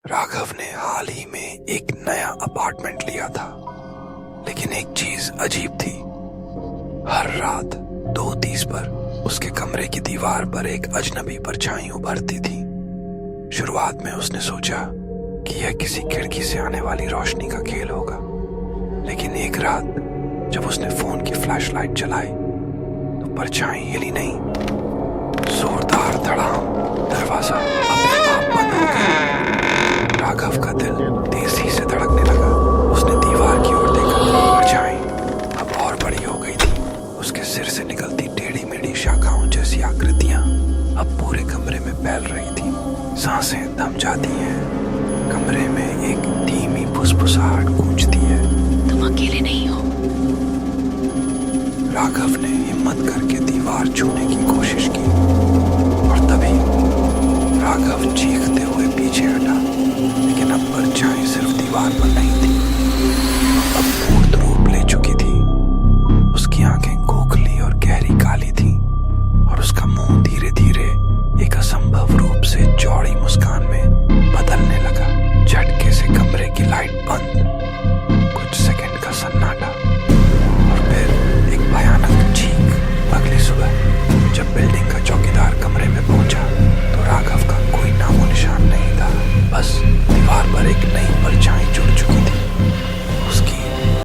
राघव ने हाल ही में एक नया अपार्टमेंट लिया था, लेकिन एक चीज अजीब थी। हर रात 2:30 पर उसके कमरे की दीवार पर एक अजनबी परछाई उभरती थी। शुरुआत में उसने सोचा कि यह किसी खिड़की से आने वाली रोशनी का खेल होगा, लेकिन एक रात जब उसने फोन की फ्लैशलाइट जलाई तो परछाई हिली नहीं। जोरदार धड़ाम, दरवाजा अपने आप बंद हो गया। राघव का दिल तेजी से धड़कने लगा। उसने दीवार की ओर देखा। परछाई अब और बड़ी हो गई थी। उसके सिर से निकलती टेढ़ी मेढ़ी शाखाओं जैसी आकृतियां अब पूरे कमरे में फैल रही थी। सांसें थम जाती हैं। कमरे में एक धीमी फुसफुसाहट गूंजती है। तुम अकेले नहीं हो। राघव ने हिम्मत करके दीवार छूने की कोशिश की और तभी राघव चीखते हुए पीछे हटा। लेकिन अब परछाई सिर्फ दीवार पर नहीं थी, अब मूर्त रूप ले चुकी थी। उसकी आंखें खोखली और गहरी काली थी और उसका मुंह धीरे धीरे एक असंभव रूप से चौड़ी मुस्कान में बदलने लगा। झटके से कमरे की लाइट बंद